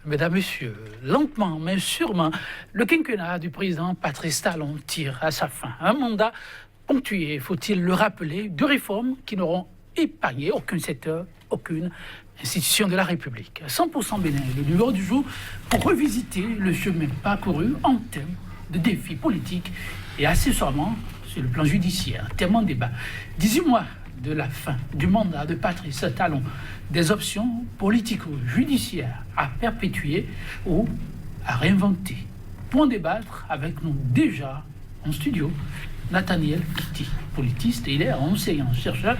Mesdames, Messieurs, lentement mais sûrement, le quinquennat du président Patrice Talon tire à sa fin. Un mandat ponctué, faut-il le rappeler, de réformes qui n'auront épargné aucun secteur, aucune institution de la République. 100% Bénin, le numéro du jour pour revisiter le chemin parcouru en termes de défis politiques et accessoirement sur le plan judiciaire. Thème en débat. 18 mois de la fin du mandat de Patrice Talon, des options politico-judiciaires à perpétuer ou à réinventer. Pour en débattre avec nous déjà en studio, Nathaniel Kitty, politiste, il est enseignant-chercheur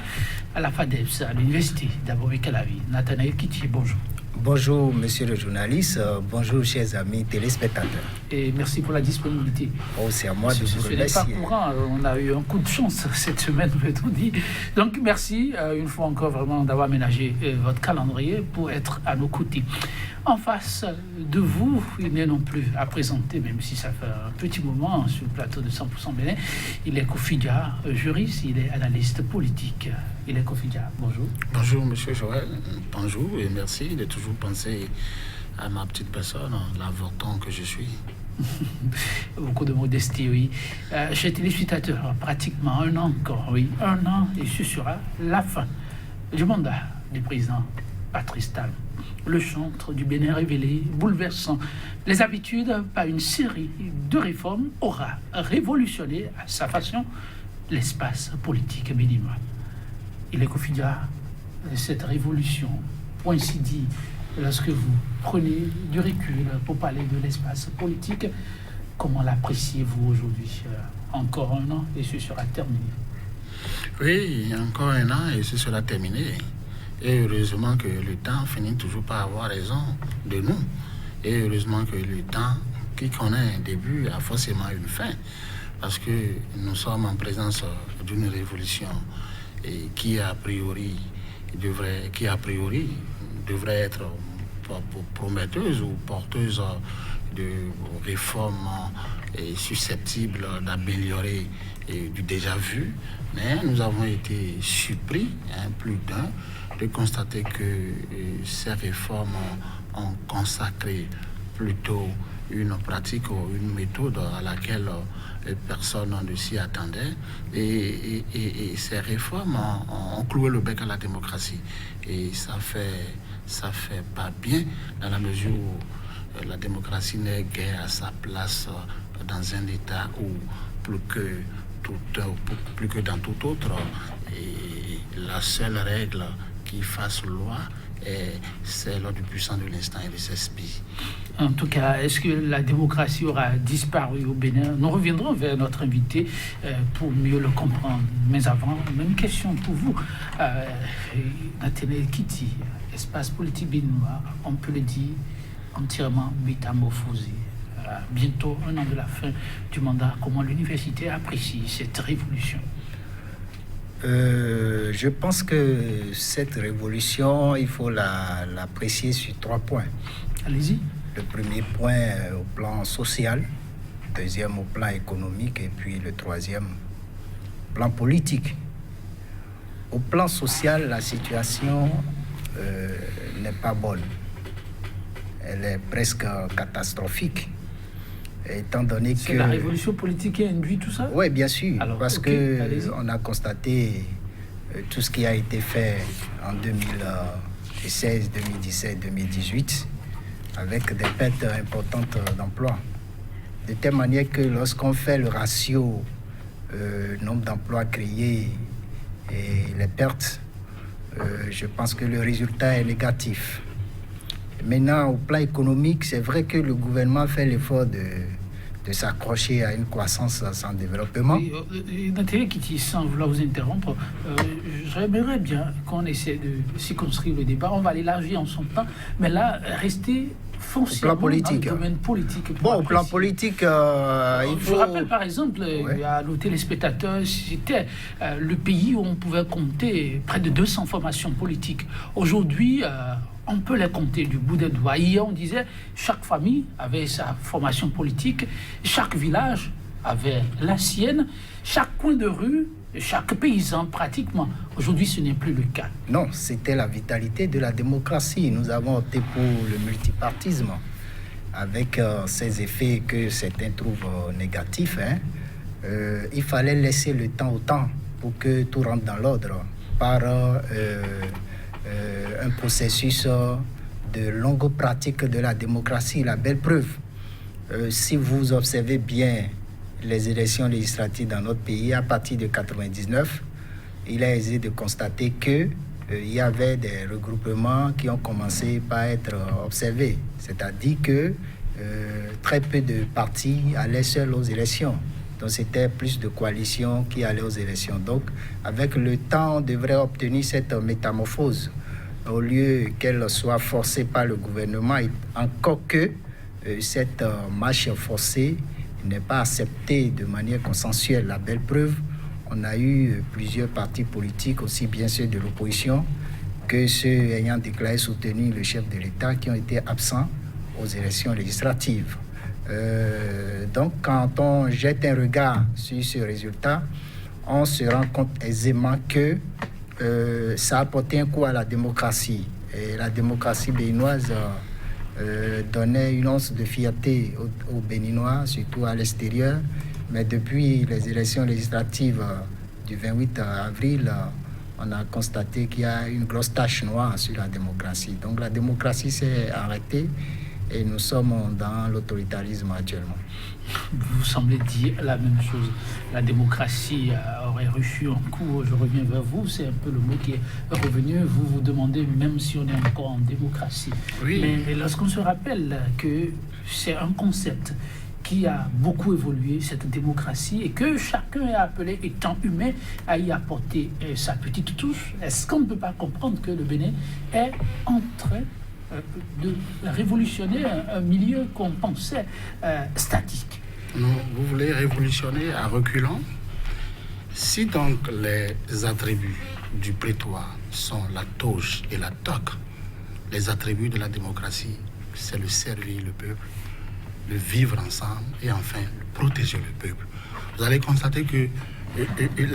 à la FADEPS, à l'Université d'Abomey-Calavi. Nathaniel Kitty, bonjour. Bonjour, monsieur le journaliste. Bonjour, chers amis téléspectateurs. Et merci pour la disponibilité. Oh, c'est à moi de vous remercier. Ce n'est pas courant. On a eu un coup de chance cette semaine, je vais tout dire. Donc, merci une fois encore vraiment d'avoir aménagé votre calendrier pour être à nos côtés. En face de vous, il n'est non plus à présenter, même si ça fait un petit moment sur le plateau de 100% Bénin. Il est Kofi Dia, juriste, il est analyste politique. Il est Kofi Dia, bonjour. Bonjour, monsieur Joël. Bonjour et merci de toujours penser à ma petite personne, l'avorton que je suis. Beaucoup de modestie, oui. Chez téléspectateurs, pratiquement un an encore, oui. Un an et ce sera la fin du mandat du président Patrice Talon. Le chantre du Bénin révélé, bouleversant les habitudes par une série de réformes, aura révolutionné à sa façon l'espace politique béninois. Il est Kofi Dia, cette révolution, pour ainsi dire, lorsque vous prenez du recul pour parler de l'espace politique, comment l'appréciez-vous aujourd'hui? Encore un an et ce sera terminé. Oui, encore un an et ce sera terminé. Et heureusement que le temps finit toujours par avoir raison de nous. Et heureusement que le temps qui connaît un début a forcément une fin. Parce que nous sommes en présence d'une révolution et qui a priori devrait être prometteuse ou porteuse de réformes susceptibles d'améliorer du déjà vu. Mais nous avons été surpris, plus d'un, de constater que ces réformes ont consacré plutôt une pratique ou une méthode à laquelle personne ne s'y attendait. Et ces réformes ont cloué le bec à la démocratie. Et ça fait pas bien dans la mesure où la démocratie n'est guère à sa place dans un État où plus que dans tout autre, et la seule règle qui fasse loi est celle du puissant de l'instant et de ses spies. En tout cas, est-ce que la démocratie aura disparu au Bénin? Nous reviendrons vers notre invité pour mieux le comprendre. Mais avant, même question pour vous. Nathaniel Kitty, espace politique béninois, on peut le dire, entièrement métamorphosé. Bientôt un an de la fin du mandat. Comment l'université apprécie cette révolution? Je pense que cette révolution, il faut l'apprécier sur 3 points. Allez-y. Le premier point au plan social, le deuxième au plan économique et puis le troisième plan politique. Au plan social, la situation n'est pas bonne. Elle est presque catastrophique. Étant donné c'est la révolution politique qui a induit tout ça? Oui, bien sûr. Alors, parce qu'on a constaté tout ce qui a été fait en 2016, 2017, 2018 avec des pertes importantes d'emplois. De telle manière que lorsqu'on fait le ratio nombre d'emplois créés et les pertes, je pense que le résultat est négatif. Maintenant, au plan économique, c'est vrai que le gouvernement fait l'effort de s'accrocher à une croissance sans développement. Nathalie Kitty, sans vouloir vous interrompre, j'aimerais bien qu'on essaie de circonscrire le débat. On va l'élargir en son temps, mais là, rester foncièrement dans le domaine politique. Bon, au plan politique, il faut... Je rappelle par exemple, à nos téléspectateurs, c'était le pays où on pouvait compter près de 200 formations politiques. Aujourd'hui, on peut les compter du bout des doigts. Hier, on disait chaque famille avait sa formation politique, chaque village avait la sienne, chaque coin de rue, chaque paysan pratiquement. Aujourd'hui, ce n'est plus le cas. Non, c'était la vitalité de la démocratie. Nous avons opté pour le multipartisme, avec ces effets que certains trouvent négatifs. Il fallait laisser le temps au temps pour que tout rentre dans l'ordre par un processus de longue pratique de la démocratie. La belle preuve, si vous observez bien les élections législatives dans notre pays, à partir de 1999, il est aisé de constater que il y avait des regroupements qui ont commencé par être observés. C'est-à-dire que très peu de partis allaient seuls aux élections. Donc c'était plus de coalitions qui allaient aux élections. Donc avec le temps, on devrait obtenir cette métamorphose au lieu qu'elle soit forcée par le gouvernement, encore que cette marche forcée n'est pas acceptée de manière consensuelle. La belle preuve, on a eu plusieurs partis politiques, aussi bien ceux de l'opposition que ceux ayant déclaré soutenir le chef de l'État, qui ont été absents aux élections législatives. Donc quand on jette un regard sur ce résultat, on se rend compte aisément que ça a porté un coup à la démocratie. Et la démocratie béninoise donnait une once de fierté aux Béninois, surtout à l'extérieur. Mais depuis les élections législatives du 28 avril, on a constaté qu'il y a une grosse tache noire sur la démocratie. Donc la démocratie s'est arrêtée et nous sommes dans l'autoritarisme actuellement. Vous semblez dire la même chose. La démocratie aurait reçu un coup. Je reviens vers vous. C'est un peu le mot qui est revenu. Vous vous demandez même si on est encore en démocratie. Oui. Mais lorsqu'on se rappelle que c'est un concept qui a beaucoup évolué, cette démocratie, et que chacun est appelé, étant humain, à y apporter sa petite touche, est-ce qu'on ne peut pas comprendre que le Bénin est en train de révolutionner un milieu qu'on pensait statique? Non, vous voulez révolutionner à reculant? Si donc les attributs du prétoire sont la toge et la toque, les attributs de la démocratie, c'est le servir le peuple, le vivre ensemble et enfin protéger le peuple. Vous allez constater que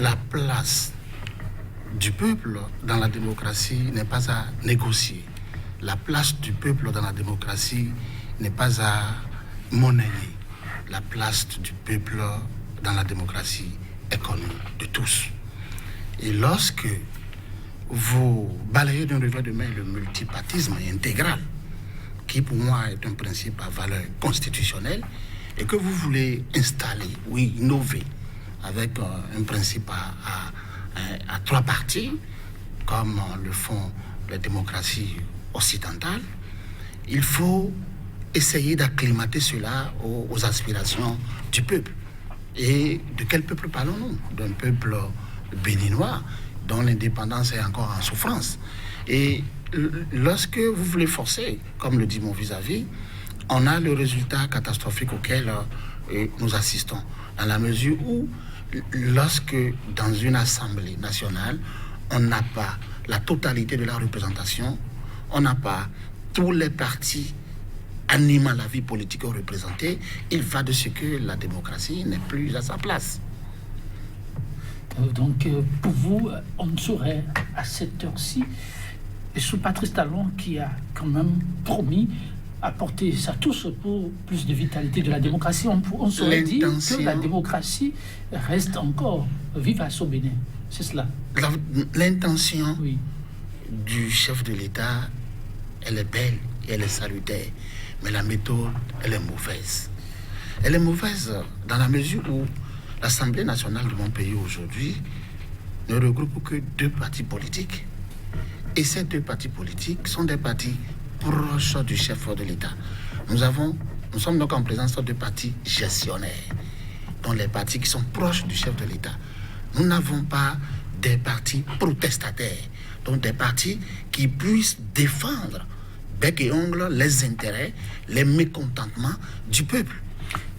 la place du peuple dans la démocratie n'est pas à négocier. La place du peuple dans la démocratie n'est pas à monnayer. La place du peuple dans la démocratie est connue de tous. Et lorsque vous balayez d'un revers de main le multipartisme intégral, qui pour moi est un principe à valeur constitutionnelle, et que vous voulez installer ou innover avec un principe à trois parties, comme le font les démocraties occidentales, il faut essayer d'acclimater cela aux aspirations du peuple. Et de quel peuple parlons-nous? D'un peuple béninois dont l'indépendance est encore en souffrance. Et lorsque vous voulez forcer, comme le dit mon vis-à-vis, on a le résultat catastrophique auquel nous assistons, dans la mesure où, lorsque dans une assemblée nationale, on n'a pas la totalité de la représentation, on n'a pas tous les partis animant la vie politique représentée, il va de ce que la démocratie n'est plus à sa place. Donc, pour vous, on ne saurait à cette heure-ci, et sous Patrice Talon qui a quand même promis apporter sa touche pour plus de vitalité de la démocratie, on saurait dire que la démocratie reste encore vivace au Bénin. C'est cela. L'intention du chef de l'État, elle est belle et elle est salutaire. Mais la méthode, elle est mauvaise. Elle est mauvaise dans la mesure où l'Assemblée nationale de mon pays aujourd'hui ne regroupe que 2 partis politiques. Et ces 2 partis politiques sont des partis proches du chef de l'État. Nous sommes donc en présence de partis gestionnaires, dont les partis qui sont proches du chef de l'État. Nous n'avons pas des partis protestataires, donc des partis qui puissent défendre bec et ongle les intérêts, les mécontentements du peuple.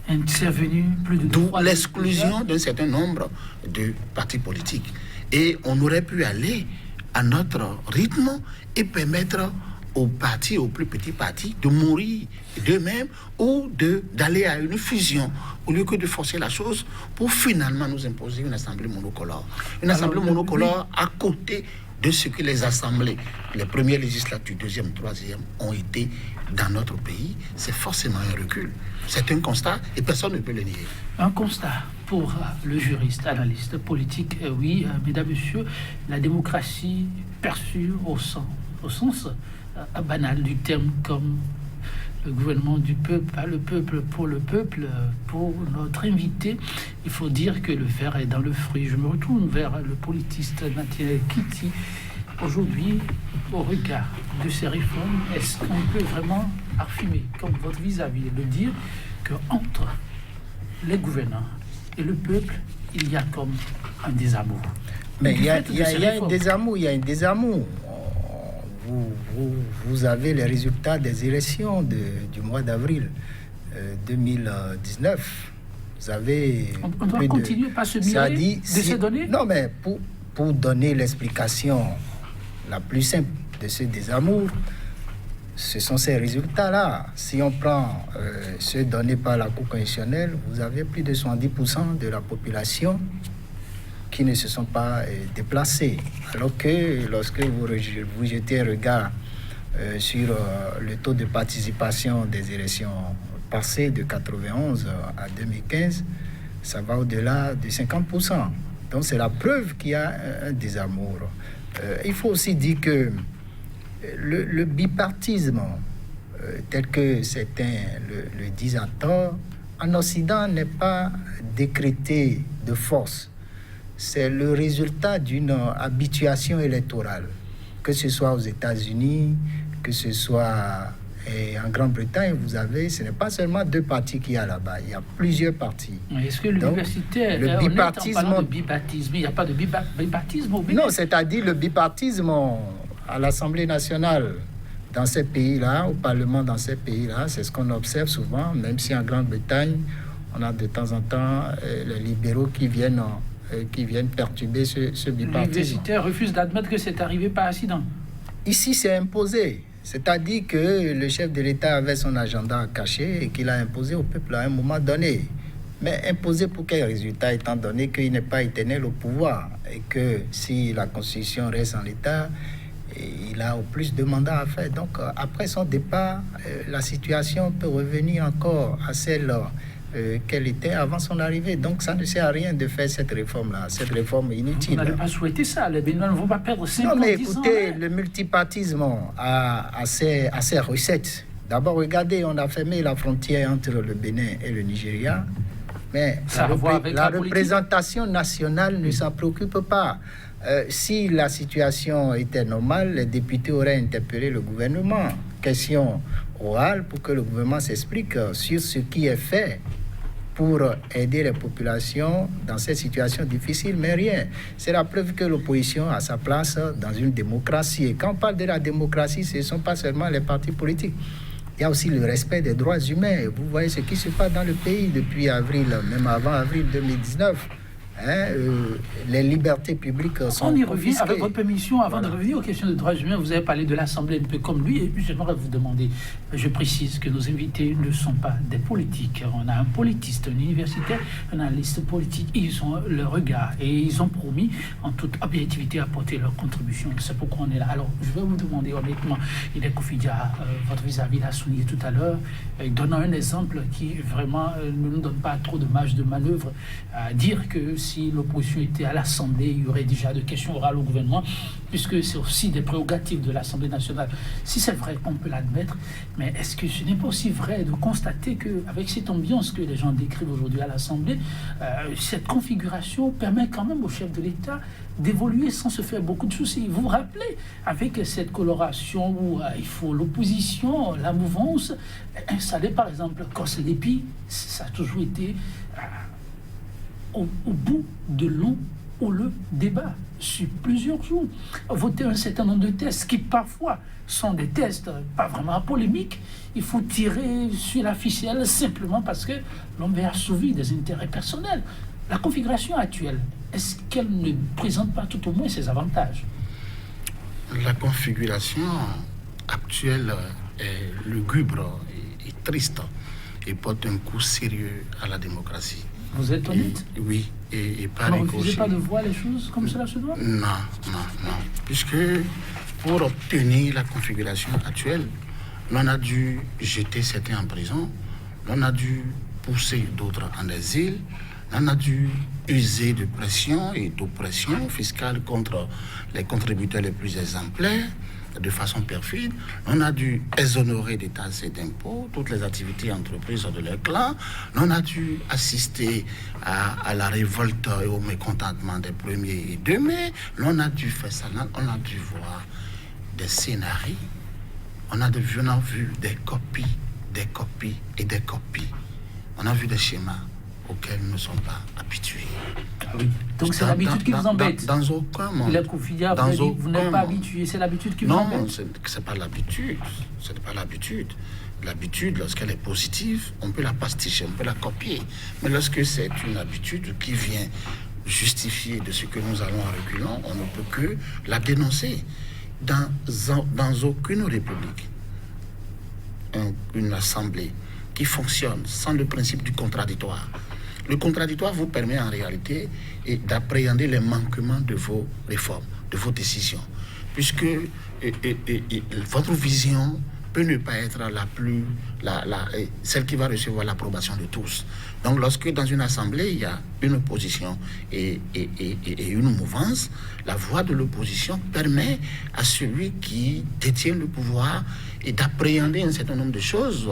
Intervenu plus de d'où l'exclusion d'un certain nombre de partis politiques. Et on aurait pu aller à notre rythme et permettre aux partis, aux plus petits partis, de mourir d'eux-mêmes ou d'aller à une fusion, au lieu que de forcer la chose pour finalement nous imposer une assemblée monocolore. Une assemblée monocolore à côté de ce que les assemblées, les premières législatures, deuxième, troisième, ont été dans notre pays, c'est forcément un recul. C'est un constat et personne ne peut le nier. Un constat pour le juriste, analyste politique. Oui, mesdames, messieurs, la démocratie perçue au sens banal du terme, comme le gouvernement du peuple, pas le peuple, pour notre invité, il faut dire que le ver est dans le fruit. Je me retourne vers le politiste Nathaniel Kitty. Aujourd'hui, au regard de ces réformes, est-ce qu'on peut vraiment affirmer, comme votre vis-à-vis, le dire, qu'entre les gouvernants et le peuple, il y a comme un désamour? Mais il y a un désamour, Vous avez les résultats des élections du mois d'avril 2019. Vous avez... On doit continuer par se mirer de ces données? Non, mais pour donner l'explication la plus simple de ce désamour, ce sont ces résultats-là. Si on prend ceux donnés par la Cour constitutionnelle, vous avez plus de 70% de la population qui ne se sont pas déplacés. Alors que lorsque vous jetez un regard sur le taux de participation des élections passées de 91 à 2015, ça va au-delà de 50%. Donc c'est la preuve qu'il y a un désamour. Il faut aussi dire que le bipartisme, tel que certains le disent à tort, en Occident n'est pas décrété de force. C'est le résultat d'une habituation électorale, que ce soit aux États-Unis, que ce soit en Grande-Bretagne. Vous avez, ce n'est pas seulement 2 partis qu'il y a là-bas, il y a plusieurs partis. Est-ce que l'université est honnête en parlant de bipartisme? Il n'y a pas de bipartisme au Bénin? Non, c'est-à-dire le bipartisme à l'Assemblée nationale dans ces pays-là, au Parlement dans ces pays-là, c'est ce qu'on observe souvent, même si en Grande-Bretagne, on a de temps en temps les libéraux qui viennent perturber ce bipartisme. L'université refuse d'admettre que c'est arrivé par accident. Ici, c'est imposé. C'est-à-dire que le chef de l'État avait son agenda caché et qu'il a imposé au peuple à un moment donné. Mais imposé pour quel résultat, étant donné qu'il n'est pas éternel au pouvoir et que si la Constitution reste en l'état, il a au plus de mandats à faire. Donc, après son départ, la situation peut revenir encore à celle qu'elle était avant son arrivée. Donc, ça ne sert à rien de faire cette réforme-là, cette réforme inutile. Vous n'avez pas souhaité ça. Les Béninois ne vont pas perdre 5 ans. Non, mais écoutez, le multipartisme a ses recettes. D'abord, regardez, on a fermé la frontière entre le Bénin et le Nigeria. Mais la représentation nationale ne s'en préoccupe pas. Si la situation était normale, les députés auraient interpellé le gouvernement. Question orale pour que le gouvernement s'explique sur ce qui est fait pour aider les populations dans cette situation difficile, mais rien. C'est la preuve que l'opposition a sa place dans une démocratie. Et quand on parle de la démocratie, ce ne sont pas seulement les partis politiques. Il y a aussi le respect des droits humains. Vous voyez ce qui se passe dans le pays depuis avril, même avant avril 2019. Les libertés publiques sont On y revient avec votre permission. Avant de revenir aux questions de droits humains, vous avez parlé de l'Assemblée un peu comme lui. Et puis j'aimerais vous demander, je précise que nos invités ne sont pas des politiques. On a un politiste, un universitaire, un analyste politique. Ils ont le regard et ils ont promis en toute objectivité apporter leur contribution. C'est pourquoi on est là. Alors je vais vous demander honnêtement, il est Kofidia, votre vis-à-vis l'a souligné tout à l'heure, donnant un exemple qui vraiment ne nous donne pas trop de marge de manœuvre à dire que si l'opposition était à l'Assemblée, il y aurait déjà de questions orales au gouvernement, puisque c'est aussi des prérogatives de l'Assemblée nationale. Si c'est vrai qu'on peut l'admettre, mais est-ce que ce n'est pas aussi vrai de constater qu'avec cette ambiance que les gens décrivent aujourd'hui à l'Assemblée, cette configuration permet quand même au chef de l'État d'évoluer sans se faire beaucoup de soucis. Vous vous rappelez, avec cette coloration où il faut l'opposition, la mouvance, installer par exemple Koslepi, ça a toujours été au bout de longs houleux débats sur plusieurs jours, voter un certain nombre de tests qui parfois sont des tests pas vraiment polémiques. Il faut tirer sur la ficelle simplement parce que l'on veut assouvir des intérêts personnels. La configuration actuelle, est-ce qu'elle ne présente pas tout au moins ses avantages? La configuration actuel est lugubre et triste et porte un coup sérieux à la démocratie. Vous êtes honnête? Oui, et pas Vous ne refusez pas de voir les choses comme cela se doit? Non. Puisque pour obtenir la configuration actuelle, l'on a dû jeter certains en prison, l'on a dû pousser d'autres en exil, l'on a dû user de pression et d'oppression fiscale contre les contributeurs les plus exemplaires, de façon perfide. On a dû exonérer des taxes et d'impôts toutes les activités entreprises de leur clan. On a dû assister à la révolte et au mécontentement des 1er et 2 mai. On a dû faire ça. On a dû voir des scénarios. On a vu des copies et des copies. On a vu des schémas auxquels nous ne sommes pas habitués. Oui. Donc c'est l'habitude qui vous embête. Dans aucun monde. Il a Kofidia, vous n'êtes pas habitué, c'est l'habitude qui vous embête. Non, c'est pas l'habitude. Ce n'est pas l'habitude. L'habitude, lorsqu'elle est positive, on peut la pasticher, on peut la copier. Mais lorsque c'est une habitude qui vient justifier de ce que nous allons en reculant, on ne peut que la dénoncer. Dans aucune république, une assemblée qui fonctionne sans le principe du contradictoire. Le contradictoire vous permet en réalité d'appréhender les manquements de vos réformes, de vos décisions, puisque votre vision peut ne pas être celle qui va recevoir l'approbation de tous. Donc lorsque dans une assemblée, il y a une opposition et une mouvance, la voix de l'opposition permet à celui qui détient le pouvoir d'appréhender un certain nombre de choses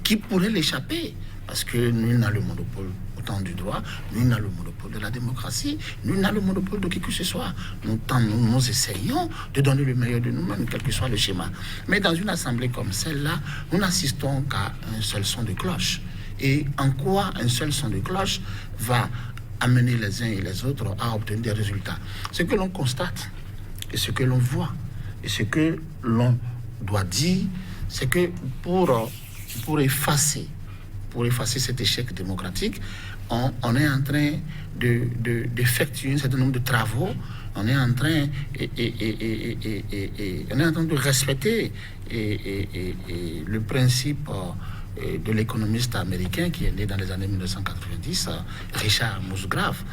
qui pourraient l'échapper. Parce que nul n'a le monopole autant du droit, nul n'a le monopole de la démocratie, nul n'a le monopole de qui que ce soit. Nous essayons de donner le meilleur de nous-mêmes, quel que soit le schéma. Mais dans une assemblée comme celle-là, nous n'assistons qu'à un seul son de cloche. Et en quoi un seul son de cloche va amener les uns et les autres à obtenir des résultats? Ce que l'on constate, et ce que l'on voit, et ce que l'on doit dire, c'est que pour effacer cet échec démocratique, on est en train d'effectuer un certain nombre de travaux. On est en train de respecter le principe de l'économiste américain qui est né dans les années 1990, Richard Musgrave,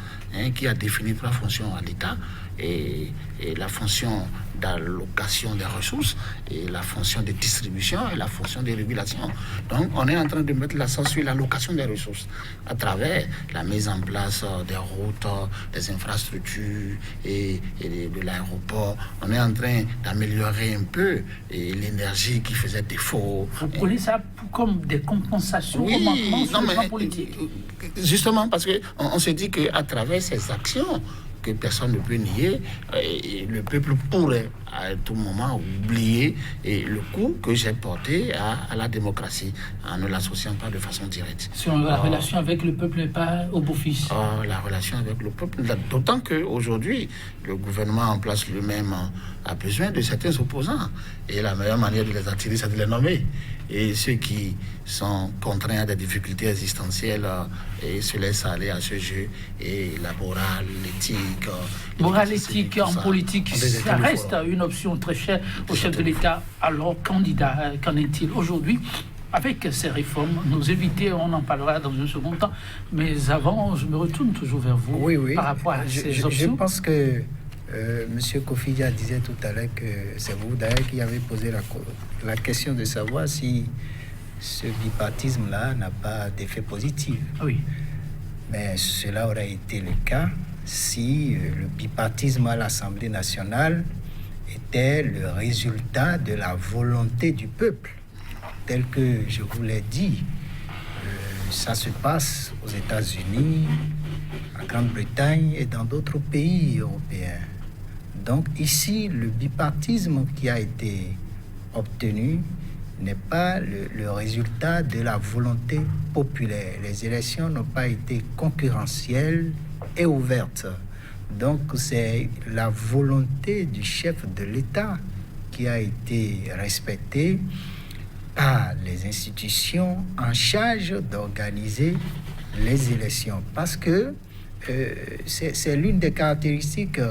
qui a défini 3 fonctions à l'État, et la fonction d'allocation des ressources, et la fonction de distribution, et la fonction de régulation. Donc on est en train de mettre l'accent sur l'allocation des ressources à travers la mise en place des routes, des infrastructures et de l'aéroport. On est en train d'améliorer un peu l'énergie qui faisait défaut. Vous prenez ça comme des compensations au manquement sur le plan politique? Justement parce qu'on se dit qu'à travers ces actions que personne ne peut nier, le peuple pourrait à tout moment oublier le coup que j'ai porté à la démocratie en ne l'associant pas de façon directe. Sur la relation avec le peuple n'est pas au beau-fils. La relation avec le peuple, d'autant qu'aujourd'hui, le gouvernement en place lui-même a besoin de certains opposants. Et la meilleure manière de les attirer, c'est de les nommer. Et ceux qui sont contraints à des difficultés existentielles et se laissent aller à ce jeu, et la morale, l'éthique... Morale, éthique en politique, ça reste une option très chère au chef de l'État. Alors, candidat, qu'en est-il aujourd'hui? Avec ces réformes, nos invités, on en parlera dans un second temps. Mais avant, je me retourne toujours vers vous par rapport à ces options. Je pense que M. Kofidia disait tout à l'heure que c'est vous d'ailleurs qui avez posé la question de savoir si ce bipartisme-là n'a pas d'effet positif. Oui. Mais cela aurait été le cas si le bipartisme à l'Assemblée nationale était le résultat de la volonté du peuple. Tel que je vous l'ai dit, ça se passe aux États-Unis, en Grande-Bretagne et dans d'autres pays européens. Donc ici, le bipartisme qui a été obtenu n'est pas le résultat de la volonté populaire. Les élections n'ont pas été concurrentielles et ouvertes. Donc c'est la volonté du chef de l'État qui a été respectée par les institutions en charge d'organiser les élections. Parce que c'est l'une des caractéristiques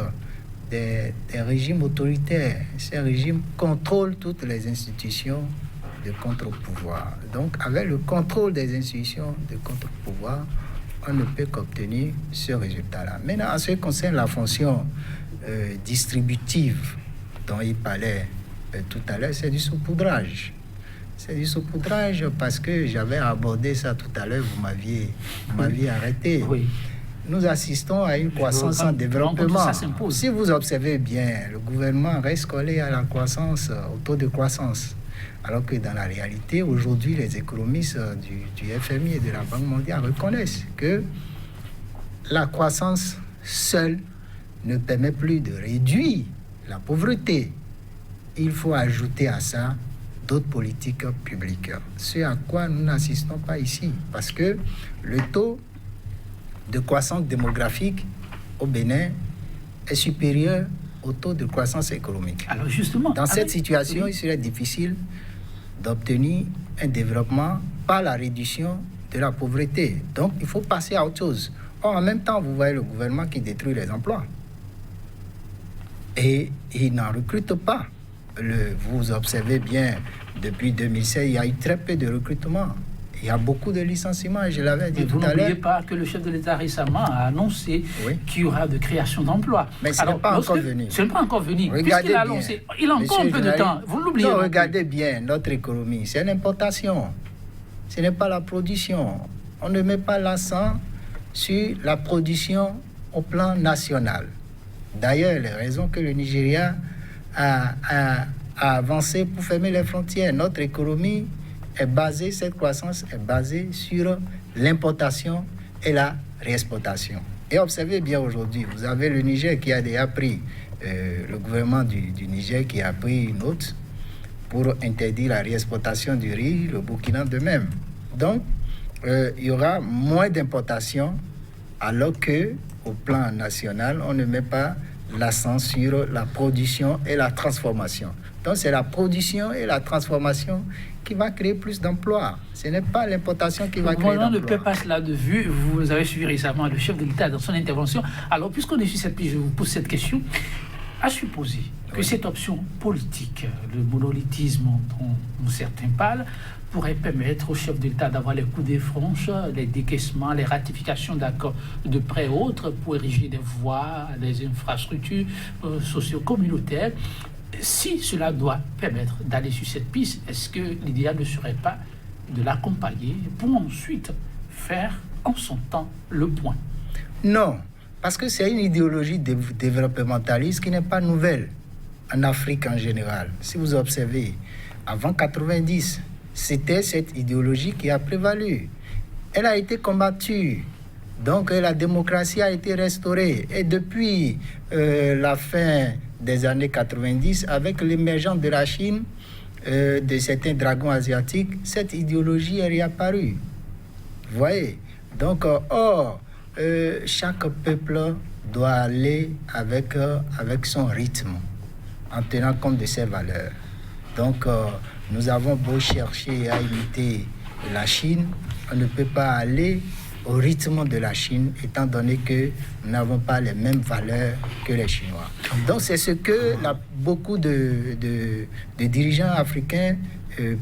des régimes autoritaires. Ces régimes contrôlent toutes les institutions de contre-pouvoir. Donc, avec le contrôle des institutions de contre-pouvoir, on ne peut qu'obtenir ce résultat-là. Maintenant, en ce qui concerne la fonction distributive dont il parlait tout à l'heure, c'est du saupoudrage. C'est du saupoudrage parce que j'avais abordé ça tout à l'heure, vous m'aviez arrêté. Oui. Nous assistons à une croissance sans développement. Si vous observez bien, le gouvernement reste collé à la croissance, au taux de croissance. Alors que dans la réalité, aujourd'hui, les économistes du FMI et de la Banque mondiale reconnaissent que la croissance seule ne permet plus de réduire la pauvreté. Il faut ajouter à ça d'autres politiques publiques. Ce à quoi nous n'assistons pas ici. Parce que le taux de croissance démographique au Bénin est supérieur au taux de croissance économique. Alors justement, dans cette situation, il serait difficile d'obtenir un développement par la réduction de la pauvreté. Donc, il faut passer à autre chose. Or, en même temps, vous voyez le gouvernement qui détruit les emplois. Et il n'en recrute pas. Vous observez bien, depuis 2016, il y a eu très peu de recrutement. Il y a beaucoup de licenciements, je l'avais dit tout à l'heure. Vous n'oubliez pas que le chef de l'État récemment a annoncé qu'il y aura de création d'emplois. Mais ce n'est pas encore venu. Ce n'est pas encore venu. Puisqu'il a annoncé, il a encore un peu de temps. Vous l'oubliez. Non, regardez bien notre économie. C'est l'importation. Ce n'est pas la production. On ne met pas l'accent sur la production au plan national. D'ailleurs, les raisons que le Nigeria a avancé pour fermer les frontières, notre économie cette croissance est basée sur l'importation et la réexportation. Et observez bien aujourd'hui, vous avez le Niger qui a déjà pris, le gouvernement du Niger qui a pris une note pour interdire la réexportation du riz, le Burkina de même. Donc, il y aura moins d'importation alors que au plan national, on ne met pas l'accent sur la production et la transformation. Donc, c'est la production et la transformation qui va créer plus d'emplois. Ce n'est pas l'importation qui va créer d'emplois. On ne peut pas cela de vue. Vous avez suivi récemment le chef de l'État dans son intervention. Alors, puisqu'on est sur cette piste, je vous pose cette question. À supposer que cette option politique, le monolithisme dont certains parlent, pourrait permettre au chef de l'État d'avoir les coups des franches, les décaissements, les ratifications d'accords de prêt et autres pour ériger des voies, des infrastructures socio-communautaires. Si cela doit permettre d'aller sur cette piste, est-ce que l'idéal ne serait pas de l'accompagner pour ensuite faire en son temps le point? Non, parce que c'est une idéologie développementaliste qui n'est pas nouvelle en Afrique en général. Si vous observez, avant 90, c'était cette idéologie qui a prévalu. Elle a été combattue. Donc la démocratie a été restaurée. Et depuis la fin des années 90, avec l'émergence de la Chine, de certains dragons asiatiques, cette idéologie est réapparue. Vous voyez? Donc, chaque peuple doit aller avec son rythme, en tenant compte de ses valeurs. Donc, nous avons beau chercher à imiter la Chine, on ne peut pas aller au rythme de la Chine, étant donné que nous n'avons pas les mêmes valeurs que les Chinois. Donc c'est ce que beaucoup de dirigeants africains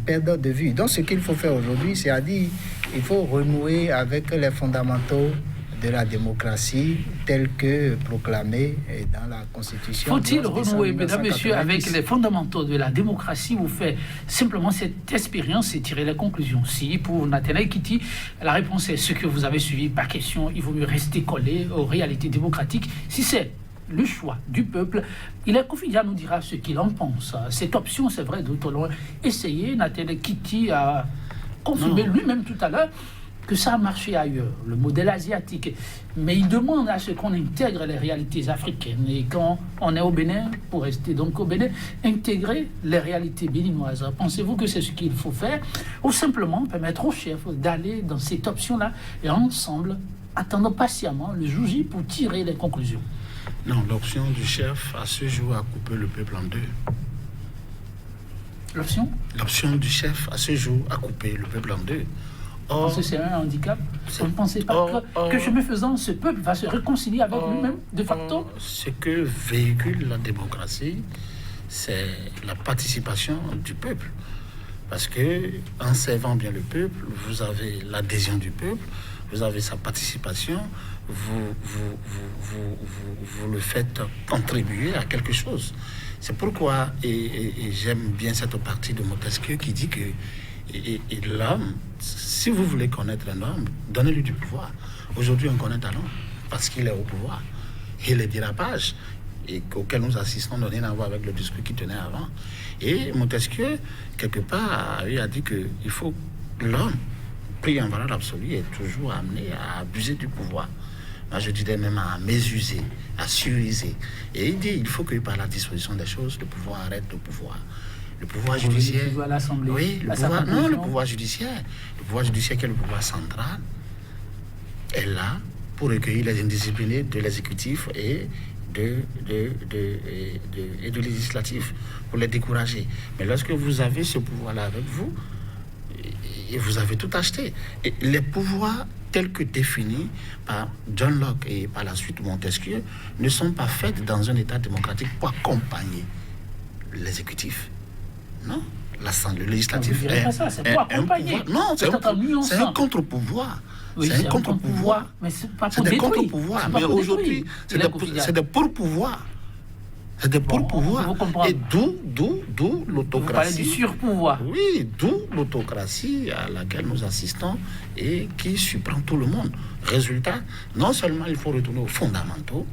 perdent de vue. Donc ce qu'il faut faire aujourd'hui, c'est-à-dire il faut renouer avec les fondamentaux de la démocratie telle que proclamée dans la Constitution. Faut-il renouer, mesdames, messieurs, avec les fondamentaux de la démocratie ou faire simplement cette expérience et tirer les conclusions? Si, pour Nathaniel Kitty, la réponse est ce que vous avez suivi par question, il vaut mieux rester collé aux réalités démocratiques. Si c'est le choix du peuple, il est confiant, nous dira ce qu'il en pense. Cette option, c'est vrai, d'autant loin. Essayez, Nathaniel Kitty a confirmé lui-même tout à l'heure que ça a marché ailleurs, le modèle asiatique. Mais il demande à ce qu'on intègre les réalités africaines. Et quand on est au Bénin, pour rester donc au Bénin, intégrer les réalités béninoises. Pensez-vous que c'est ce qu'il faut faire? Ou simplement permettre aux chefs d'aller dans cette option-là et ensemble attendre patiemment le jour J pour tirer les conclusions? Non, l'option du chef à ce jour a coupé le peuple en deux. L'option? L'option du chef à ce jour a coupé le peuple en deux. Parce que c'est un handicap. Vous ne pensez pas que chemin faisant, ce peuple va se réconcilier avec lui-même, de facto? Ce que véhicule la démocratie, c'est la participation du peuple. Parce que, en servant bien le peuple, vous avez l'adhésion du peuple, vous avez sa participation, vous le faites contribuer à quelque chose. C'est pourquoi, et j'aime bien cette partie de Montesquieu qui dit que l'homme, si vous voulez connaître un homme, donnez-lui du pouvoir. Aujourd'hui, on connaît Talon parce qu'il est au pouvoir. Et les dérapages auxquels nous assistons n'ont rien à voir avec le discours qu'il tenait avant. Et Montesquieu, quelque part, a dit qu'il faut que l'homme, pris en valeur absolue, est toujours amené à abuser du pouvoir. Moi, je dirais même à mésuser, à suriser. Et il dit il faut que par la disposition des choses, le pouvoir arrête le pouvoir. Le pouvoir judiciaire. À l'Assemblée. Oui, le pouvoir judiciaire. Le pouvoir judiciaire, qui est le pouvoir central, est là pour recueillir les indisciplinés de l'exécutif et de législatif, pour les décourager. Mais lorsque vous avez ce pouvoir-là avec vous, et vous avez tout acheté. Et les pouvoirs tels que définis par John Locke et par la suite Montesquieu ne sont pas faits dans un État démocratique pour accompagner l'exécutif. Non, le législatif c'est pour accompagner. Non, c'est un contre-pouvoir. Oui, c'est un contre-pouvoir. Mais c'est pas pour c'est des détruire. contre-pouvoirs. Mais aujourd'hui, c'est des pour-pouvoirs. C'est des pour-pouvoirs. Et d'où l'autocratie. Vous parlez du surpouvoir. Oui, d'où l'autocratie à laquelle nous assistons et qui surprend tout le monde. Résultat, non seulement il faut retourner aux fondamentaux,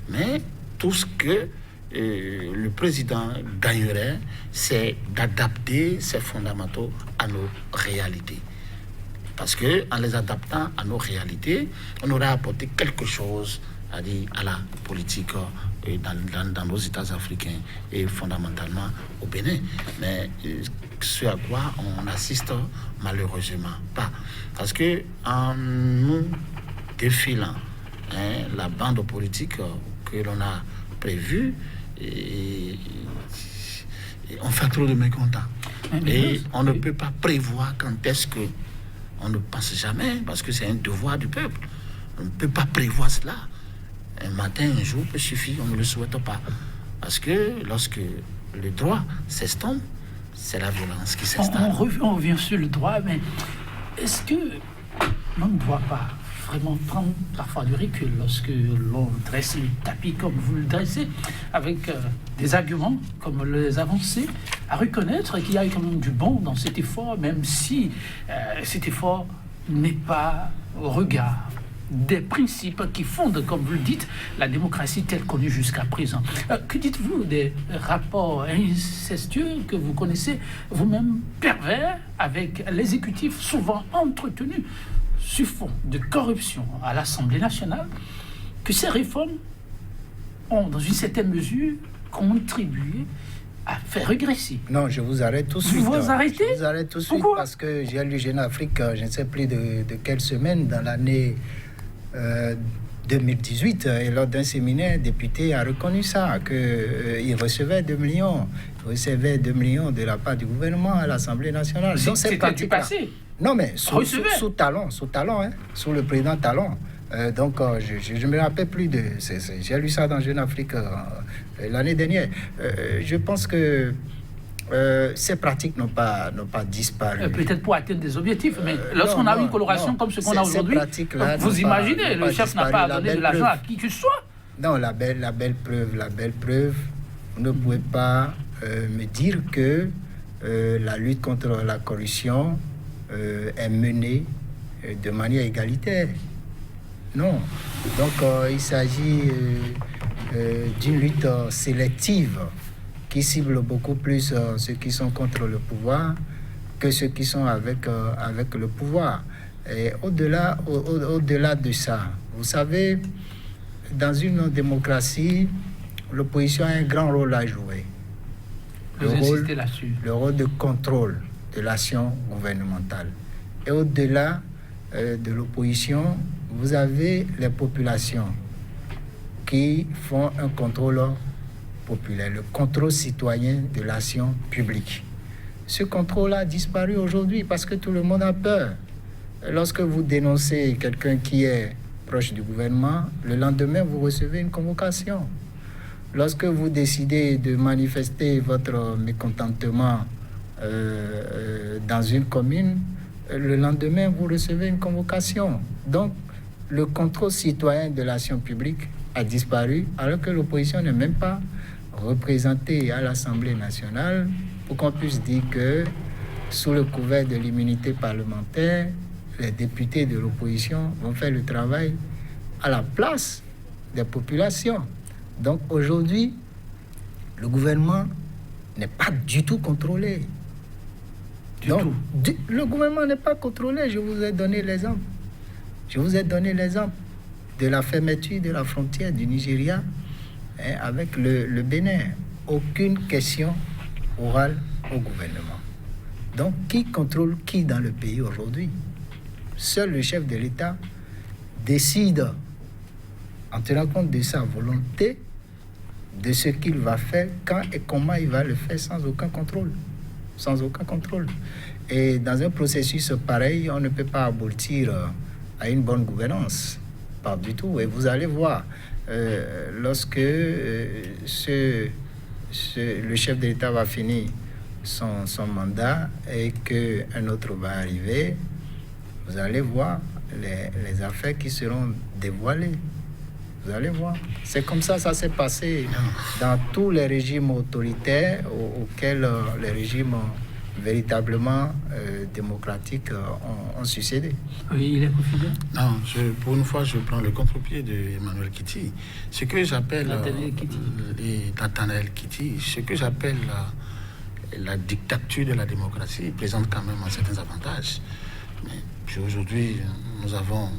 mais tout ce que le président gagnerait, c'est d'adapter ces fondamentaux à nos réalités. Parce qu'en les adaptant à nos réalités, on aurait apporté quelque chose à la politique dans nos États africains et fondamentalement au Bénin. Mais ce à quoi on assiste malheureusement pas. Parce que en nous défilant la bande politique que l'on a prévue, et on fait trop de mécontents. Et on ne peut pas prévoir quand est-ce que on ne pense jamais, parce que c'est un devoir du peuple. On ne peut pas prévoir cela. Un matin, un jour peut suffire, on ne le souhaite pas. Parce que lorsque le droit s'estompe, c'est la violence qui s'installe. On revient sur le droit, mais est-ce que l'on ne doit pas vraiment prendre parfois du recul lorsque l'on dresse le tapis comme vous le dressez, avec des arguments comme les avancés, à reconnaître qu'il y a quand même du bon dans cet effort, même si cet effort n'est pas au regard des principes qui fondent, comme vous le dites, la démocratie telle connue jusqu'à présent. Que dites-vous des rapports incestueux que vous connaissez vous-même, pervers, avec l'exécutif souvent entretenu sur fond de corruption à l'Assemblée nationale, que ces réformes ont, dans une certaine mesure, contribué à faire régresser? Non, je vous arrête tout de suite. Vous arrêtez? Je vous arrête tout de suite. Pourquoi? Parce que j'ai lu Jeune Afrique, je ne sais plus de quelle semaine, dans l'année 2018, et lors d'un séminaire, un député a reconnu ça, qu'il recevait 2 millions. Il recevait 2 millions de la part du gouvernement à l'Assemblée nationale. C'était du passé. Non, mais sous Talon, sous le président Talon. Donc, je ne me rappelle plus de... j'ai lu ça dans Jeune Afrique l'année dernière. Je pense que ces pratiques n'ont pas disparu. Peut-être pour atteindre des objectifs, mais lorsqu'on a une coloration comme ce qu'on a aujourd'hui, vous imaginez, le chef n'a pas donné de l'argent à qui que ce soit. Non, la belle preuve, vous ne pouvez pas me dire que la lutte contre la corruption est menée de manière égalitaire. Non. Donc, il s'agit d'une lutte sélective qui cible beaucoup plus ceux qui sont contre le pouvoir que ceux qui sont avec le pouvoir. Et au-delà de ça, vous savez, dans une démocratie, l'opposition a un grand rôle à jouer. Le rôle de contrôle de l'action gouvernementale. Et au-delà de l'opposition, vous avez les populations qui font un contrôle populaire, le contrôle citoyen de l'action publique. Ce contrôle a disparu aujourd'hui parce que tout le monde a peur. lorsque vous dénoncez quelqu'un qui est proche du gouvernement, le lendemain, vous recevez une convocation. Lorsque vous décidez de manifester votre mécontentement dans une commune, le lendemain, vous recevez une convocation. Donc, le contrôle citoyen de l'action publique a disparu, alors que l'opposition n'est même pas représentée à l'Assemblée nationale, pour qu'on puisse dire que, sous le couvert de l'immunité parlementaire, les députés de l'opposition vont faire le travail à la place des populations. Donc aujourd'hui, le gouvernement n'est pas du tout contrôlé. Le gouvernement n'est pas contrôlé. Je vous ai donné l'exemple. Je vous ai donné l'exemple de la fermeture de la frontière du Nigeria avec le Bénin. Aucune question orale au gouvernement. Donc, qui contrôle qui dans le pays aujourd'hui? Seul le chef de l'État décide, en tenant compte de sa volonté, de ce qu'il va faire, quand et comment il va le faire, sans aucun contrôle. Sans aucun contrôle. Et dans un processus pareil, on ne peut pas aboutir à une bonne gouvernance. Pas du tout. Et vous allez voir, lorsque le chef de l'État va finir son mandat et qu'un autre va arriver, vous allez voir les affaires qui seront dévoilées. Vous allez voir. C'est comme ça s'est passé dans tous les régimes autoritaires auxquels les régimes véritablement démocratiques ont succédé. Oui, il est confident. Non, pour une fois, je prends le contre-pied d'Emmanuel Kiti. Ce que j'appelle... Nathaniel Kiti. Ce que j'appelle la dictature de la démocratie présente quand même certains avantages. Mais aujourd'hui, nous avons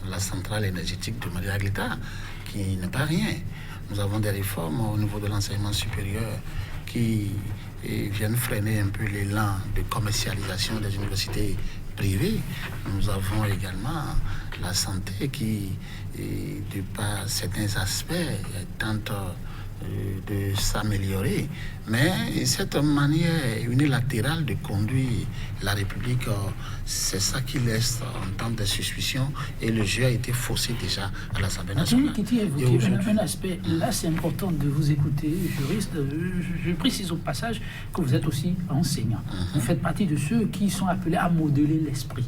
la centrale énergétique de Maria Aguilera, qui n'est pas rien. Nous avons des réformes au niveau de l'enseignement supérieur qui viennent freiner un peu l'élan de commercialisation des universités privées. Nous avons également la santé qui, de par certains aspects, tente de s'améliorer. Mais cette manière unilatérale de conduire la République, c'est ça qui laisse entendre des suspicions, et le jeu a été faussé déjà à l'Assemblée nationale. Kiti a évoqué un aspect, là c'est important de vous écouter, juriste. Je précise au passage que vous êtes aussi enseignant. Vous faites partie de ceux qui sont appelés à modeler l'esprit.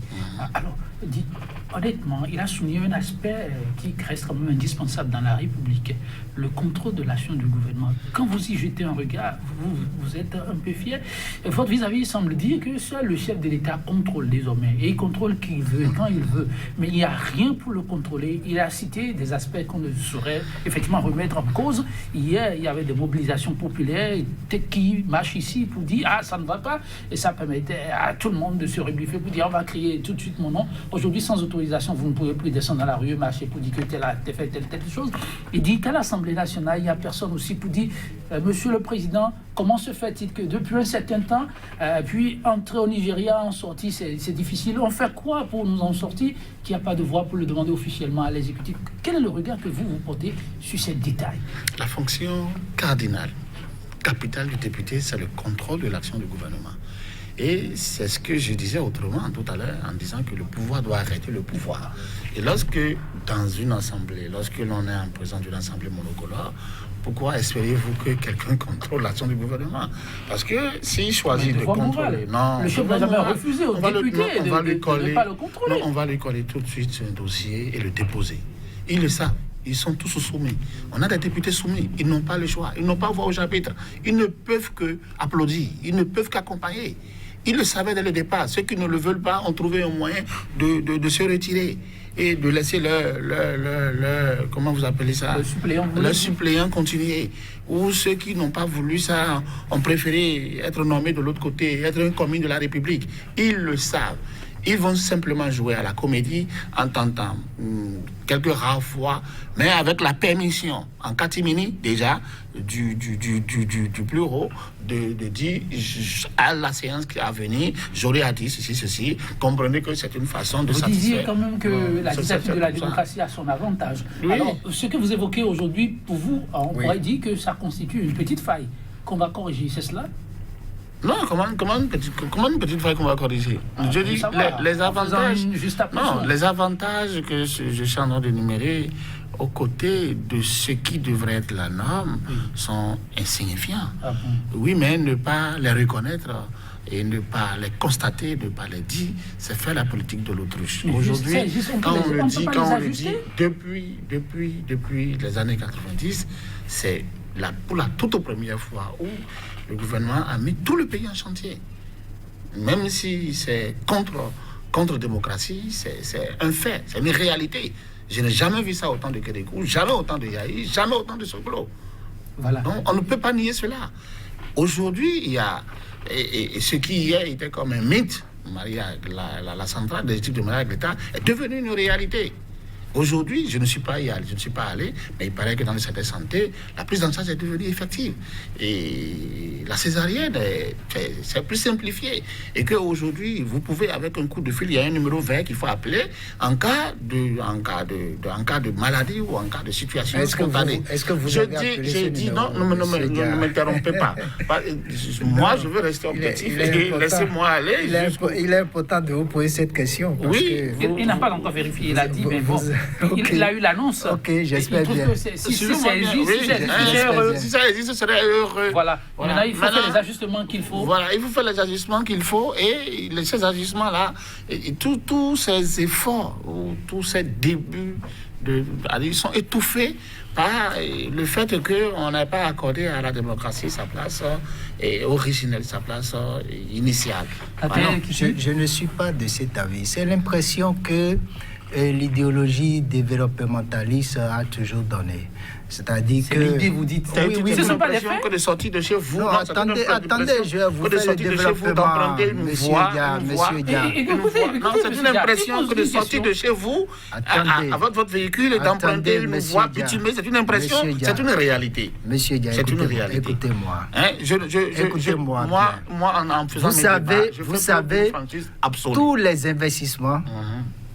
Alors, dites, honnêtement, il a souligné un aspect qui reste quand même indispensable dans la République, le contrôle de l'action du gouvernement. Quand vous y jetez un regard, vous êtes un peu fier. Votre vis-à-vis semble dire que seul le chef de l'État contrôle désormais, et il contrôle qui il veut, quand il veut. Mais il n'y a rien pour le contrôler. Il a cité des aspects qu'on ne saurait effectivement remettre en cause. Hier, il y avait des mobilisations populaires qui marchent ici pour dire « Ah, ça ne va pas ». Et ça permettait à tout le monde de se rebiffer pour dire « On va crier tout de suite mon nom ». Aujourd'hui, sans autorisation, vous ne pouvez plus descendre dans la rue, marcher pour dire que tu as fait telle chose. Il dit qu'à l'Assemblée nationale, il n'y a personne aussi pour dire Monsieur le Président, comment se fait-il que depuis un certain temps, puis entrer au Nigeria, en sortie, c'est difficile. On fait quoi pour nous en sortir, qu'il n'y a pas de voix pour le demander officiellement à l'exécutif? Quel est le regard que vous portez sur ces détails? La fonction cardinale, capitale du député, c'est le contrôle de l'action du gouvernement. Et c'est ce que je disais autrement tout à l'heure, en disant que le pouvoir doit arrêter le pouvoir. Et lorsque, dans une assemblée, lorsque l'on est en présence d'une assemblée monocolore, pourquoi espérez-vous que quelqu'un contrôle l'action du gouvernement? Parce que s'il choisit de contrôler... Non, le chef n'a jamais refusé aux députés de ne pas le contrôler. Non, on va lui coller tout de suite un dossier et le déposer. Ils le savent. Ils sont tous soumis. On a des députés soumis. Ils n'ont pas le choix. Ils n'ont pas voix au chapitre. Ils ne peuvent que applaudir. Ils ne peuvent qu'accompagner. Ils le savaient dès le départ. Ceux qui ne le veulent pas ont trouvé un moyen de se retirer et de laisser leur comment vous appelez ça? Le suppléant continuer. Ou ceux qui n'ont pas voulu ça ont préféré être nommés de l'autre côté, être un commis de la République. Ils le savent. Ils vont simplement jouer à la comédie en tentant quelques rares fois, mais avec la permission, en catimini déjà, du plus haut, de dire à la séance qui a venir, j'aurais à dire ceci. Comprenez que c'est une façon de satisfaire. Vous disiez quand même que la dictature de la démocratie a son avantage. Oui. Alors, ce que vous évoquez aujourd'hui, pour vous, on pourrait dire que ça constitue une petite faille qu'on va corriger, c'est cela? Non, comment une petite faille qu'on va corriger? Je dis les avantages. Non, les avantages que je suis en train d'énumérer aux côtés de ce qui devrait être la norme sont insignifiants. Ah bon? Oui, mais ne pas les reconnaître et ne pas les constater, ne pas les dire, c'est faire la politique de l'autruche. Aujourd'hui, quand on le dit, depuis les années 90, c'est pour la toute première fois où le gouvernement a mis tout le pays en chantier. Même si c'est contre démocratie, c'est un fait, c'est une réalité. Je n'ai jamais vu ça autant de Kérékou, jamais autant de Yahi, jamais autant de Soglo. Voilà. Donc on ne peut pas nier cela. Aujourd'hui, il y a et ce qui hier était comme un mythe, la centrale des études de Maria Agreta est devenue une réalité. Aujourd'hui, je ne suis pas allé, mais il paraît que dans le secteur de santé, la prise en charge est devenue effective. Et la césarienne, c'est plus simplifié. Et qu'aujourd'hui, vous pouvez, avec un coup de fil, il y a un numéro vert qu'il faut appeler en cas de maladie ou en cas de situation spontanée. Est-ce que vous je dis non, ne m'interrompez pas. Moi, je veux rester objectif et laissez-moi aller. Il est important de vous poser cette question. Oui. Il n'a pas encore vérifié, il a dit, mais bon. Okay. Il a eu l'annonce. Ok, j'espère bien. Si ça existe, ce serait heureux. Voilà. Maintenant, il faut faire les ajustements qu'il faut. Voilà, il faut faire les ajustements qu'il faut et ces ajustements-là, tous ces efforts, tous ces débuts, ils sont étouffés par le fait qu'on n'a pas accordé à la démocratie sa place originelle, sa place initiale. Voilà. Je ne suis pas de cet avis. C'est l'impression que l'idéologie développementaliste a toujours donné. C'est-à-dire que... l'idée, vous dites. Oui, ce ne sont pas les faits. Que de sortir de chez vous... Non, attendez, je vais vous faire le développement, monsieur Dia. Non, c'est une impression que de sortir de chez vous, avec votre véhicule et d'emprunter une voie bitumée, c'est une impression, c'est une réalité. Monsieur Dia, écoutez-moi. Écoutez-moi. Moi, en faisant vous savez, tous les investissements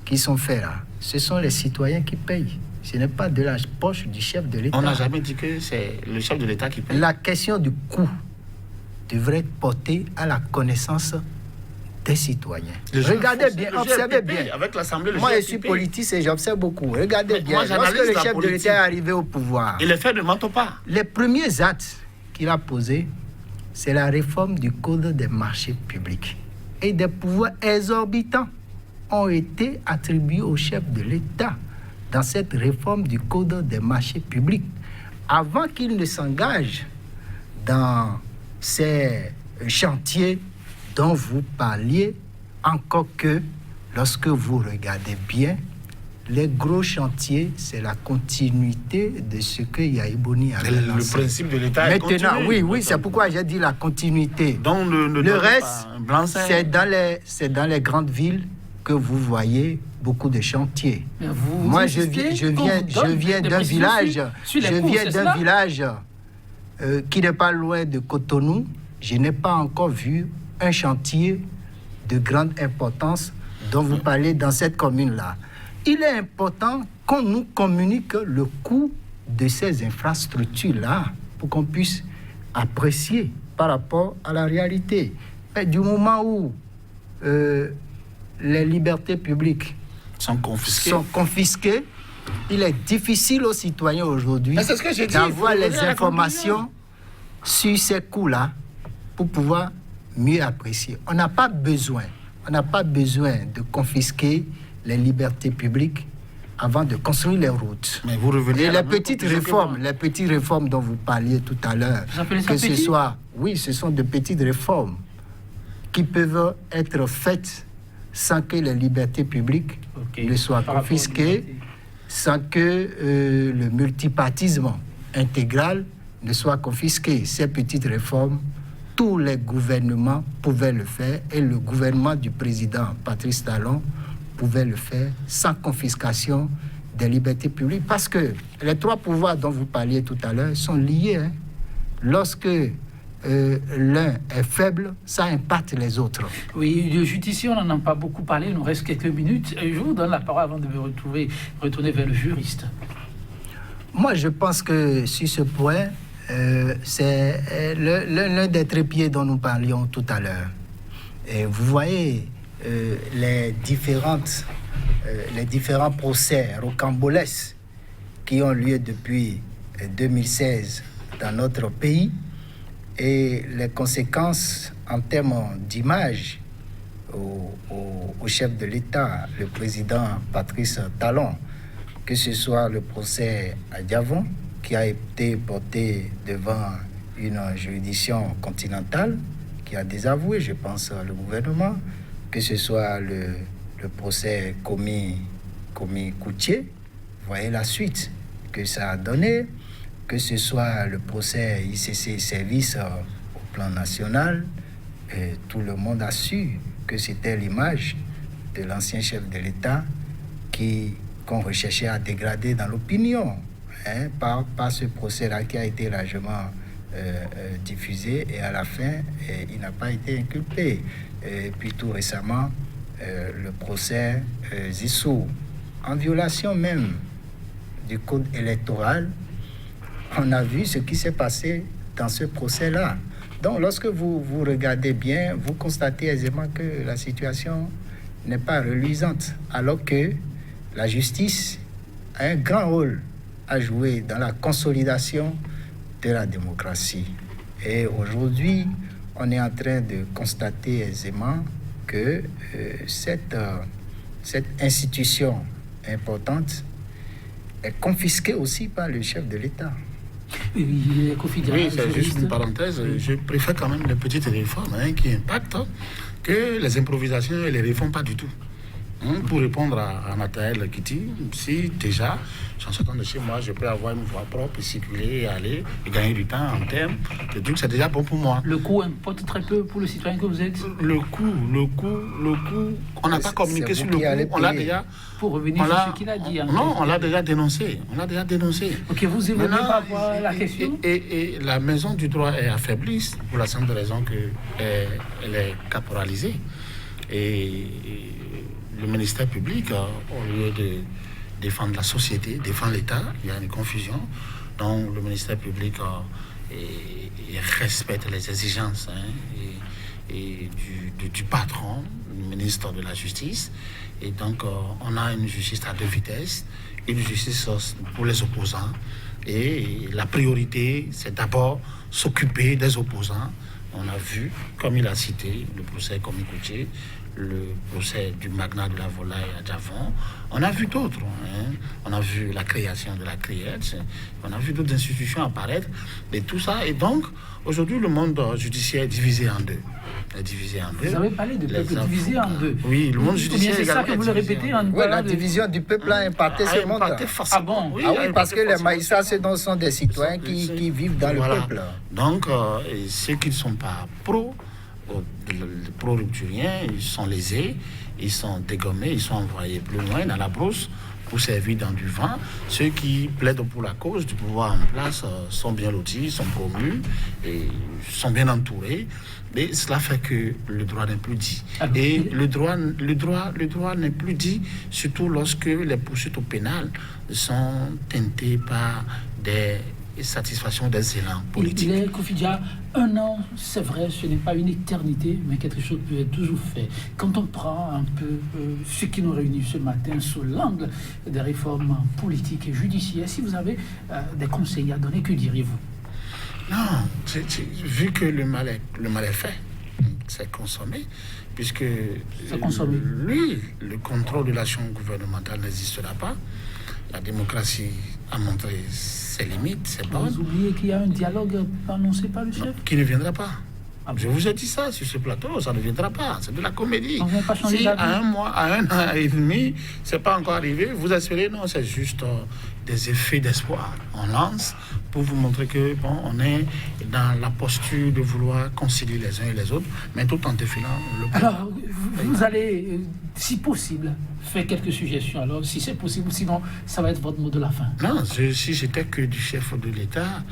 qui sont faits là, ce sont les citoyens qui payent. Ce n'est pas de la poche du chef de l'État. On n'a jamais dit que c'est le chef de l'État qui paye. La question du coût devrait être portée à la connaissance des citoyens. Regardez bien, observez bien. Avec l'Assemblée, moi, je suis politicien et j'observe beaucoup. Regardez bien. Lorsque le chef de l'État est arrivé au pouvoir, il est fait de menton pas. Les premiers actes qu'il a posés, c'est la réforme du Code des marchés publics. Et des pouvoirs exorbitants ont été attribués au chef de l'État dans cette réforme du Code des marchés publics, avant qu'il ne s'engage dans ces chantiers dont vous parliez, encore que lorsque vous regardez bien, les gros chantiers, c'est la continuité de ce que Yahi Boni avait lancé. Le principe de l'État est continu. Oui, c'est pourquoi j'ai dit la continuité. Donc le reste, c'est dans les grandes villes que vous voyez beaucoup de chantiers. Moi, je viens d'un village, qui n'est pas loin de Cotonou. Je n'ai pas encore vu un chantier de grande importance dont vous parlez dans cette commune-là. Il est important qu'on nous communique le coût de ces infrastructures-là pour qu'on puisse apprécier par rapport à la réalité. Mais du moment où les libertés publiques sont confisquées, il est difficile aux citoyens aujourd'hui d'avoir les informations sur ces coûts-là pour pouvoir mieux apprécier. On n'a pas besoin de confisquer les libertés publiques avant de construire les routes. Mais vous revenez et les petites réformes dont vous parliez tout à l'heure, ce sont de petites réformes qui peuvent être faites sans que les libertés publiques ne soient confisquées, sans que le multipartisme intégral ne soit confisqué. Ces petites réformes, tous les gouvernements pouvaient le faire et le gouvernement du président Patrice Talon pouvait le faire sans confiscation des libertés publiques. Parce que les trois pouvoirs dont vous parliez tout à l'heure sont liés. Lorsque l'un est faible, ça impacte les autres. Oui, de justicier, on n'en a pas beaucoup parlé, il nous reste quelques minutes. Je vous donne la parole avant de me retourner vers le juriste. Moi, je pense que sur ce point, c'est l'un des trépieds dont nous parlions tout à l'heure. Et vous voyez les différents procès rocambolesques qui ont lieu depuis 2016 dans notre pays et les conséquences en termes d'image au chef de l'État, le président Patrice Talon, que ce soit le procès à Diavon qui a été porté devant une juridiction continentale qui a désavoué, je pense, le gouvernement, que ce soit le procès commis Coutier, vous voyez la suite que ça a donné, que ce soit le procès ICC Service au plan national, tout le monde a su que c'était l'image de l'ancien chef de l'État qu'on recherchait à dégrader dans l'opinion, par ce procès-là qui a été largement diffusé et à la fin, il n'a pas été inculpé. Et puis tout récemment, le procès Zissou, en violation même du code électoral, on a vu ce qui s'est passé dans ce procès-là. Donc lorsque vous regardez bien, vous constatez aisément que la situation n'est pas reluisante, alors que la justice a un grand rôle à jouer dans la consolidation de la démocratie. Et aujourd'hui, on est en train de constater aisément que cette institution importante est confisquée aussi par le chef de l'État. Oui, c'est juste une parenthèse. Je préfère quand même les petites réformes qui impactent que les improvisations et les réformes pas du tout. Pour répondre à Nathalie Kitty, si déjà, en sortant de chez moi, je peux avoir une voie propre, circuler, aller et gagner du temps en termes de trucs, c'est déjà bon pour moi. Le coût importe très peu pour le citoyen que vous êtes. Le coût, on n'a pas communiqué sur le coût, on l'a déjà... Pour revenir sur ce qu'il a dit. Non, on l'a déjà dénoncé. Ok, vous évoquez pas voir la question. Et la maison du droit est affaiblie pour la simple raison qu'elle est caporalisée. Et le ministère public, au lieu de défendre la société, défendre l'État, il y a une confusion. Donc le ministère public il respecte les exigences du patron, du ministre de la Justice. Et donc on a une justice à deux vitesses, une justice pour les opposants. Et la priorité, c'est d'abord s'occuper des opposants. On a vu, comme il a cité, le procès Commis Coutier, le procès du magnat de la volaille à Diavon. On a vu d'autres. On a vu la création de la CRIET. On a vu d'autres institutions apparaître. Et tout ça. Et donc, aujourd'hui, le monde judiciaire est divisé en deux. Vous avez parlé de peuple divisé en deux. Oui, le monde judiciaire c'est ça que vous le répétez en oui, la division du peuple a impacté ce monde. Ah bon? Oui, parce que les maïsas, ce sont des citoyens qui vivent dans le peuple. Donc, ceux qui ne sont pas pro-rupturiens, ils sont lésés, ils sont dégommés, ils sont envoyés plus loin dans la brousse pour servir dans du vent. Ceux qui plaident pour la cause du pouvoir en place sont bien lotis, sont promus et sont bien entourés. Mais cela fait que le droit n'est plus dit. Et le droit n'est plus dit, surtout lorsque les poursuites au pénal sont teintées par des satisfaction des élans politiques. Il est Kofi-Dia, 1 an, c'est vrai, ce n'est pas une éternité, mais quelque chose peut être toujours fait. Quand on prend un peu ce qui nous réunit ce matin sous l'angle des réformes politiques et judiciaires, si vous avez des conseils à donner, que diriez-vous? Non, vu que le mal est fait, c'est consommé, puisque lui, le contrôle de l'action gouvernementale n'existera pas. La démocratie a montré ses limites, ses bornes. Vous oubliez qu'il y a un dialogue annoncé par le chef? Non, qui ne viendra pas. Je vous ai dit ça sur ce plateau, ça ne viendra pas. C'est de la comédie. On vient pas changer si d'avis. à un mois, à 1 an et demi, c'est pas encore arrivé, vous espérez, non, c'est juste des effets d'espoir. On lance pour vous montrer que on est dans la posture de vouloir concilier les uns et les autres, mais tout en défilant le pouvoir. Alors, vous allez, si possible, faire quelques suggestions. Alors, si c'est possible, sinon, ça va être votre mot de la fin. Non, si j'étais que du chef de l'État,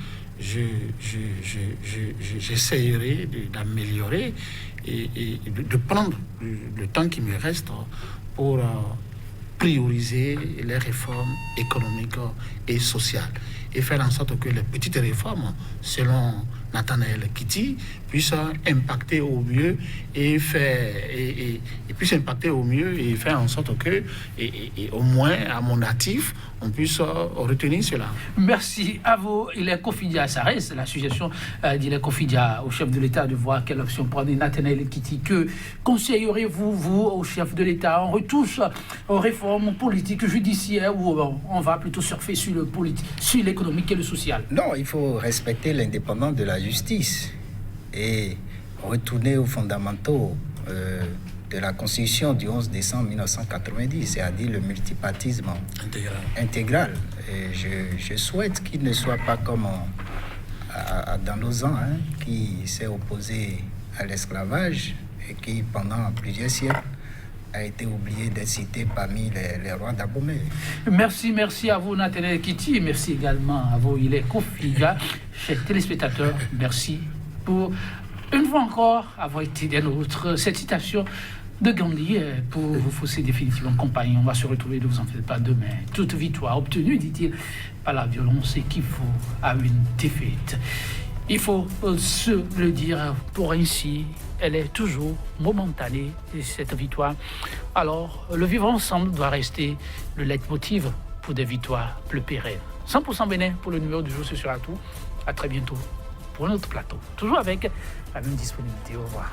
j'essayerai d'améliorer et de prendre le temps qui me reste pour prioriser les réformes économiques et sociales. et faire en sorte que les petites réformes, selon Nathanaël Kitty, puissent impacter au mieux et puissent impacter au mieux et faire en sorte que, au moins à mon actif, on puisse retenir cela. Merci à vous. Il est Kofidia Sarès, l'association dit les Kofidia au chef de l'État de voir quelle option prendre. Nathanaël Kitty, que conseillerez-vous, vous, au chef de l'État? On retouche aux réformes politiques, judiciaires, ou on va plutôt surfer sur le politique, sur l'économique et le social? Non, il faut respecter l'indépendance de la justice et retourner aux fondamentaux de la Constitution du 11 décembre 1990, c'est-à-dire le multipartisme intégral. Et je souhaite qu'il ne soit pas comme dans nos ans, qui s'est opposé à l'esclavage et qui, pendant plusieurs siècles, a été oublié d'être cité parmi les rois d'Abomey. Merci à vous, Nathanaël Kitty. Merci également à vous, il est Kofiga. Chers téléspectateurs, merci pour une fois encore avoir été des nôtres. Cette citation de Gandhi pour vous fausser définitivement compagnie. On va se retrouver, ne vous en faites pas, demain. Toute victoire obtenue, dit-il, par la violence équivaut à une défaite. Il faut se le dire pour ainsi. Elle est toujours momentanée, cette victoire. Alors, le vivre ensemble doit rester le leitmotiv pour des victoires plus pérennes. 100% Bénin pour le numéro du jour, ce sera tout. À très bientôt pour un autre plateau. Toujours avec la même disponibilité. Au revoir.